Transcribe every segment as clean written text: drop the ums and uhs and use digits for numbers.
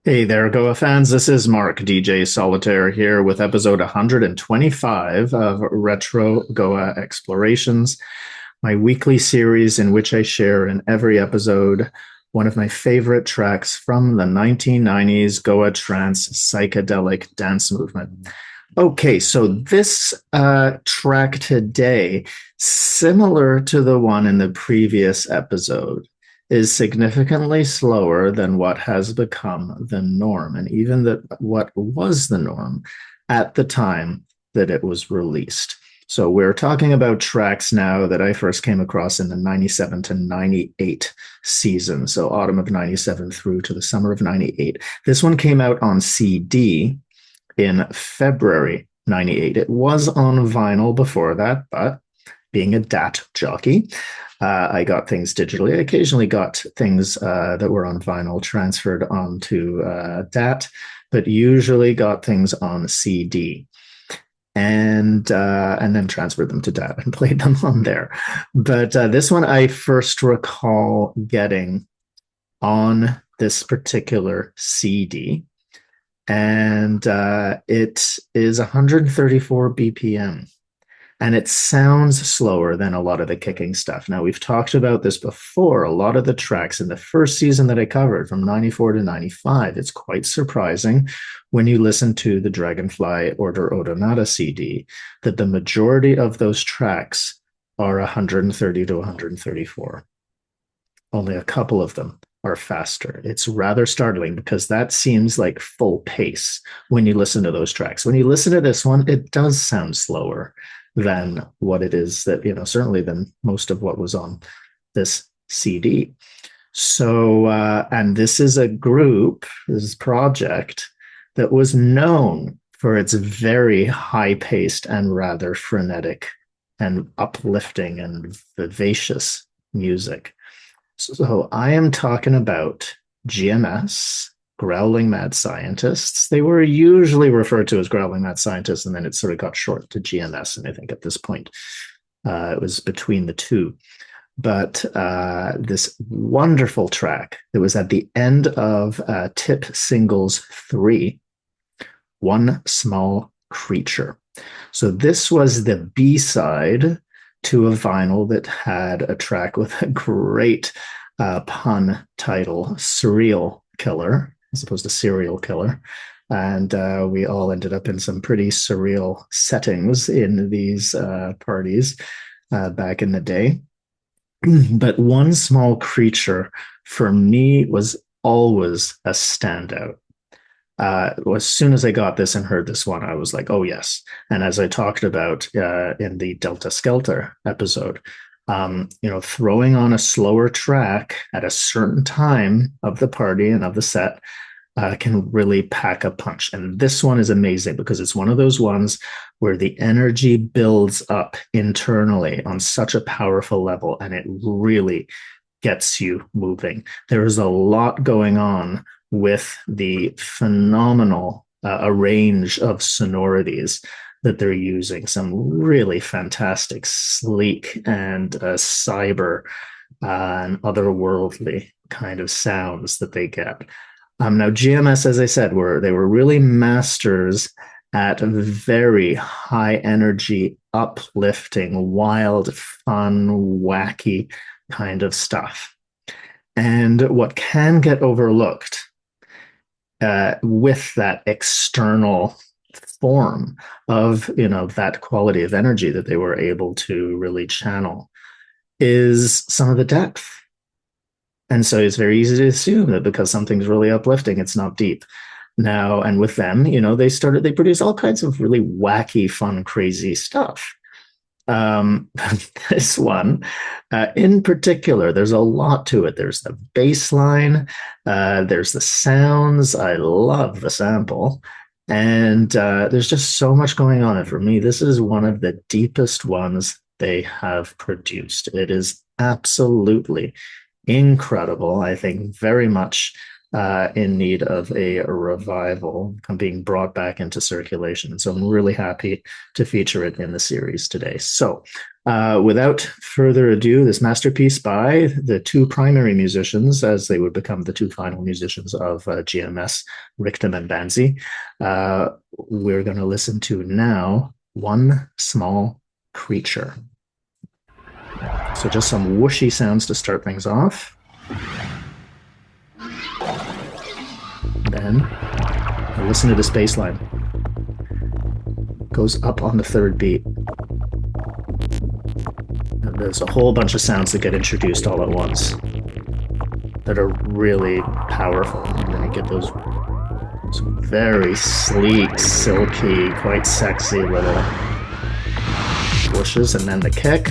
Hey there, Goa fans. This is Mark, DJ Solitaire, here with episode 125 of Retro Goa Explorations, my weekly series in which I share in every episode one of my favorite tracks from the 1990s Goa Trance psychedelic dance movement. Okay, so this track today, similar to the one in the previous episode, is significantly slower than what has become the norm, and even that what was the norm at the time that it was released. So we're talking about tracks now that I first came across in the 97 to 98 season. So autumn of 97 through to the summer of 98. This one came out on CD in February 98. It was on vinyl before that, but being a DAT jockey, I got things digitally. I occasionally got things that were on vinyl transferred onto DAT, but usually got things on CD and then transferred them to DAT and played them on there. But this one I first recall getting on this particular CD, and it is 134 BPM. And it sounds slower than a lot of the kicking stuff. Now, we've talked about this before. A lot of the tracks in the first season that I covered from 94 to 95, it's quite surprising when you listen to the Dragonfly Order Odonata CD that the majority of those tracks are 130 to 134. Only a couple of them are faster. It's rather startling because that seems like full pace when you listen to those tracks. When you listen to this one, it does sound slower than what it is that, certainly than most of what was on this CD. So, and this is a group, this project that was known for its very high paced and rather frenetic and uplifting and vivacious music. So I am talking about GMS, Growling Mad Scientists. They were usually referred to as Growling Mad Scientists, and then it sort of got short to GMS. And I think at this point, it was between the two. But this wonderful track that was at the end of Tip Singles 3, One Small Creature. So this was the B-side to a vinyl that had a track with a great pun title, Surreal Killer, as opposed to Serial Killer. And we all ended up in some pretty surreal settings in these parties back in the day. But One Small Creature, for me, was always a standout. As soon as I got this and heard this one, I was like, oh, yes. And as I talked about in the Delta Skelter episode, throwing on a slower track at a certain time of the party and of the set can really pack a punch. And this one is amazing because it's one of those ones where the energy builds up internally on such a powerful level, and it really gets you moving. There is a lot going on with the phenomenal range of sonorities that they're using. Some really fantastic, sleek, and cyber and otherworldly kind of sounds that they get. Now, GMS, as I said, they were really masters at very high energy, uplifting, wild, fun, wacky kind of stuff. And what can get overlooked with that external form of that quality of energy that they were able to really channel is some of the depth. And so it's very easy to assume that because something's really uplifting, it's not deep. Now, and with them, they produce all kinds of really wacky, fun, crazy stuff. This one in particular, there's a lot to it. There's the bass line, there's the sounds. I love the sample. And there's just so much going on. And for me, this is one of the deepest ones they have produced. It is absolutely incredible. I think very much in need of a revival, being brought back into circulation. So I'm really happy to feature it in the series today. So without further ado, this masterpiece by the two primary musicians, as they would become the two final musicians of GMS, Richtum and Banzi, we're going to listen to now One Small Creature. So just some whooshy sounds to start things off. Then listen to this bass line. Goes up on the third beat. And there's a whole bunch of sounds that get introduced all at once that are really powerful. And then you get those very sleek, silky, quite sexy little whooshes, and then the kick.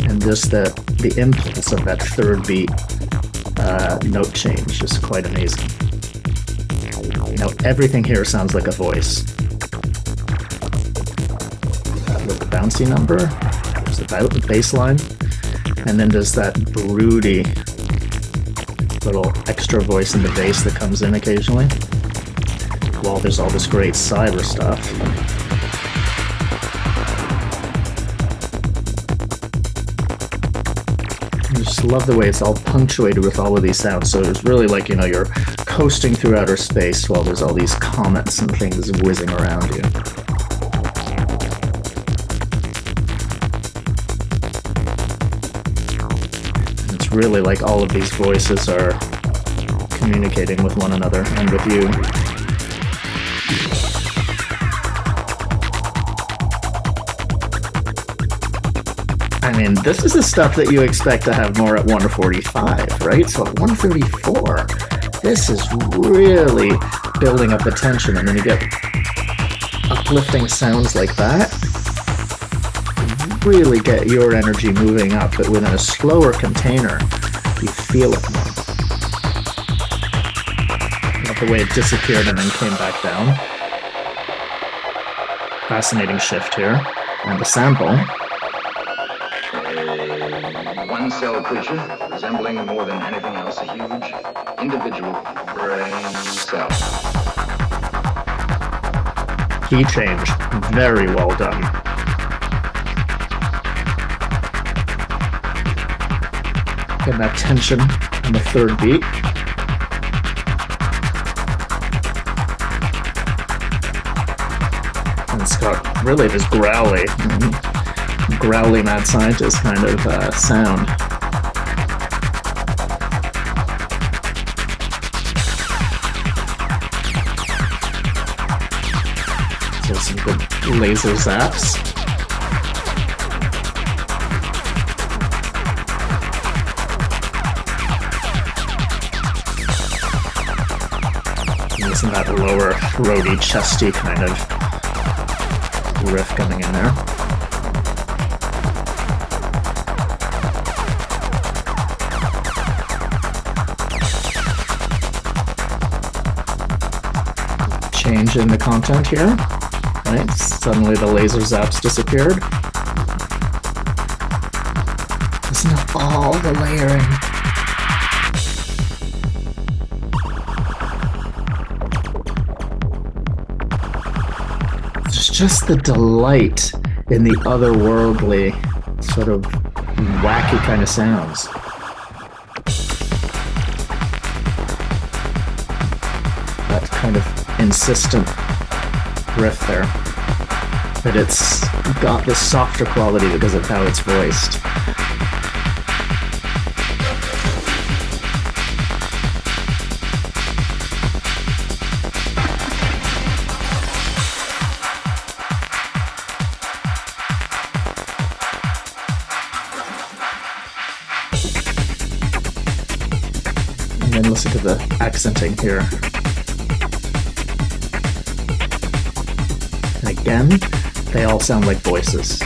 And just the impulse of that third beat note change is quite amazing. Now everything here sounds like a voice. With the bouncy number, there's the bass line, and then there's that broody little extra voice in the bass that comes in occasionally, while there's all this great cyber stuff. I just love the way it's all punctuated with all of these sounds. So it's really like, you're coasting through outer space while there's all these comets and things whizzing around you. It's really like all of these voices are communicating with one another and with you. I mean, this is the stuff that you expect to have more at 145, right? So at 134, this is really building up the tension, and then you get uplifting sounds like that. Really get your energy moving up, but within a slower container, you feel it more. Not the way it disappeared and then came back down. Fascinating shift here. And the sample. One-cell creature, resembling more than anything else a huge individual brain cell. Key change, very well done. Get that tension on the third beat. And it's got really this growly Mad Scientist kind of sound. So some good laser zaps. Listen to that lower, throaty, chesty kind of riff coming in there. Change in the content here, right? Suddenly the laser zaps disappeared. Listen to all the layering. There's just the delight in the otherworldly, sort of wacky kind of sounds. That kind of insistent riff there, but it's got this softer quality because of how it's voiced. And then listen to the accenting here. Again, they all sound like voices.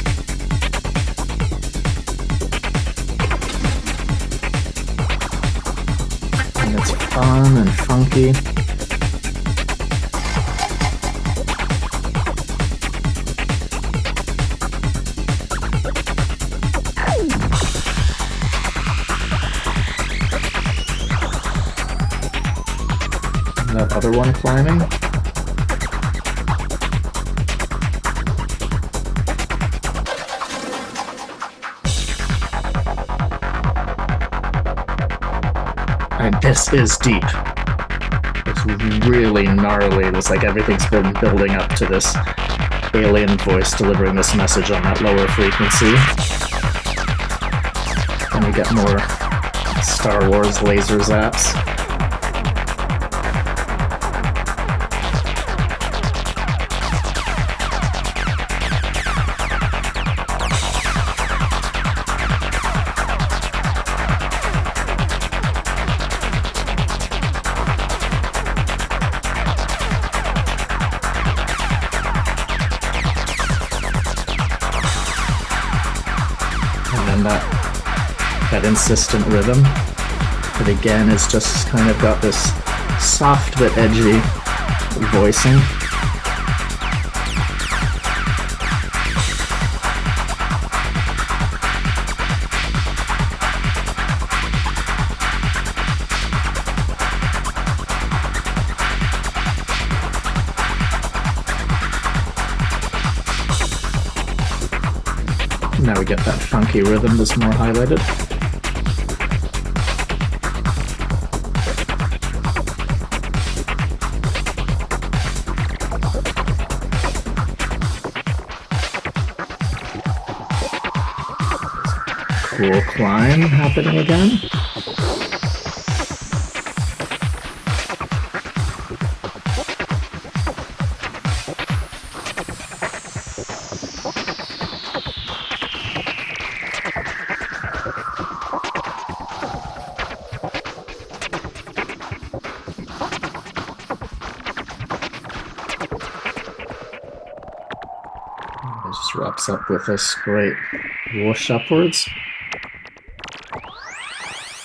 And it's fun and funky. that other one climbing. And this is deep. It's really gnarly. It's like everything's been building up to this alien voice delivering this message on that lower frequency. And we get more Star Wars laser zaps. That insistent rhythm that again is just kind of got this soft but edgy voicing. Now we get that funky rhythm that's more highlighted. Cool climb happening again. Just wraps up with this great whoosh upwards.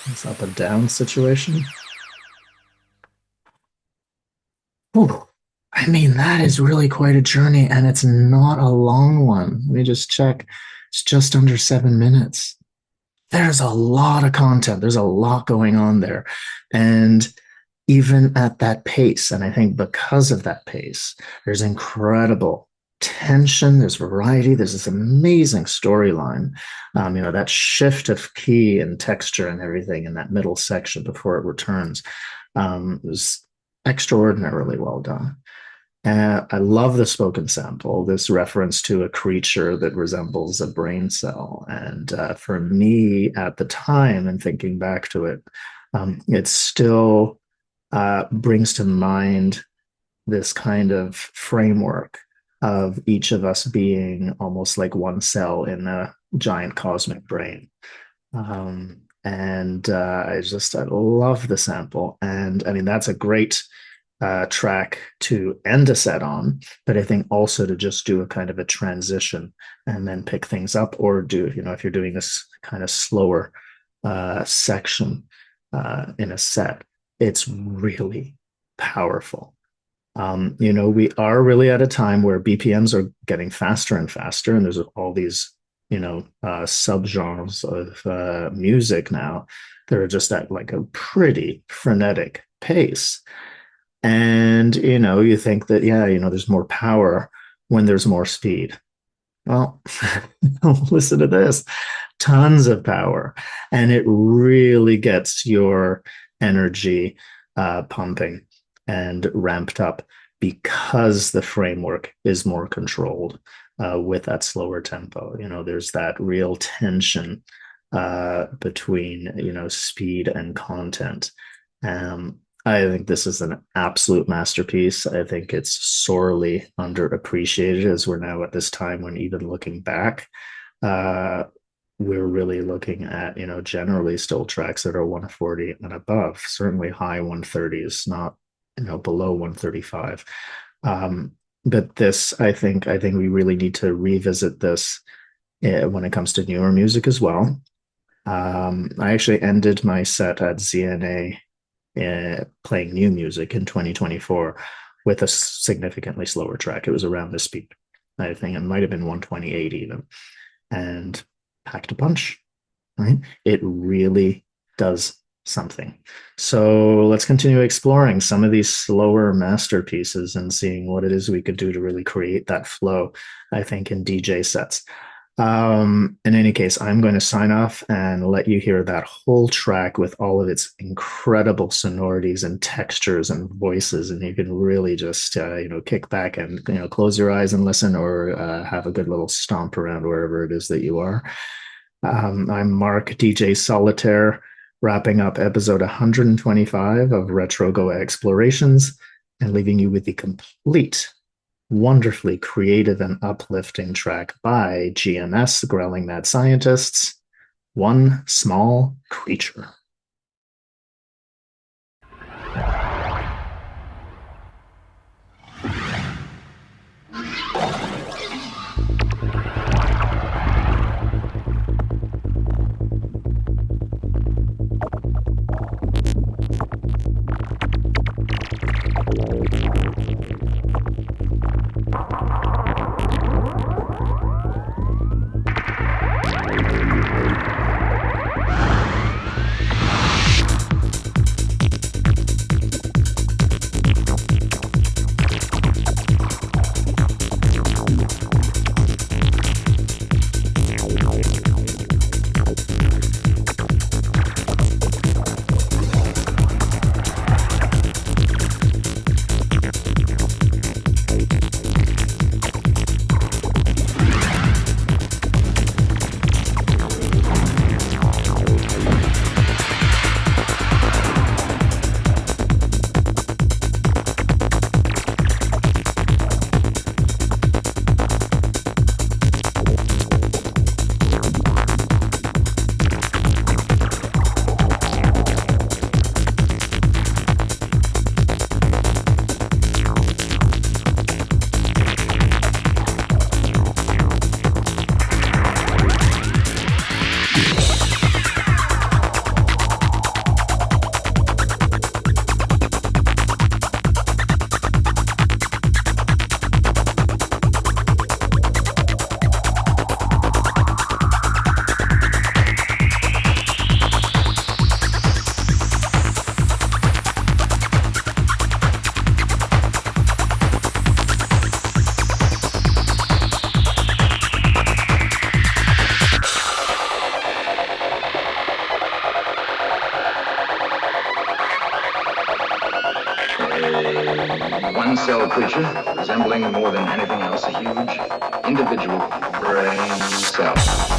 This up and down situation. Whew. I mean, that is really quite a journey, and it's not a long one. Let me just check. It's just under 7 minutes. There's a lot of content. There's a lot going on there. And even at that pace, and I think because of that pace, there's incredible tension, there's variety, there's this amazing storyline. That shift of key and texture and everything in that middle section before it returns was extraordinarily well done. I love the spoken sample, this reference to a creature that resembles a brain cell. And for me at the time, and thinking back to it, it still brings to mind this kind of framework of each of us being almost like one cell in a giant cosmic brain. I love the sample. And I mean, that's a great track to end a set on, but I think also to just do a kind of a transition and then pick things up, or do, if you're doing this kind of slower section in a set, it's really powerful. We are really at a time where BPMs are getting faster and faster, and there's all these, subgenres of music now that are just at like a pretty frenetic pace. And, you think that, there's more power when there's more speed. Well, listen to this. Tons of power. And it really gets your energy pumping and ramped up because the framework is more controlled with that slower tempo. There's that real tension between, speed and content. I think this is an absolute masterpiece. I think it's sorely underappreciated, as we're now at this time when, even looking back, we're really looking at, generally still tracks that are 140 and above, certainly high 130s, not, below 135. But this, I think we really need to revisit this when it comes to newer music as well. I actually ended my set at ZNA playing new music in 2024 with a significantly slower track. It was around this speed. I think it might have been 128 even, and packed a punch. Right? It really does something. So let's continue exploring some of these slower masterpieces and seeing what it is we could do to really create that flow, I think, in DJ sets. In any case, I'm going to sign off and let you hear that whole track with all of its incredible sonorities and textures and voices, and you can really just kick back and close your eyes and listen, or have a good little stomp around wherever it is that you are. I'm Mark DJ Solitaire, wrapping up episode 125 of Retro Goa Explorations and leaving you with the complete, wonderfully creative and uplifting track by GMS, Growling Mad Scientists, One Small Creature. One-cell creature resembling more than anything else a huge individual brain cell.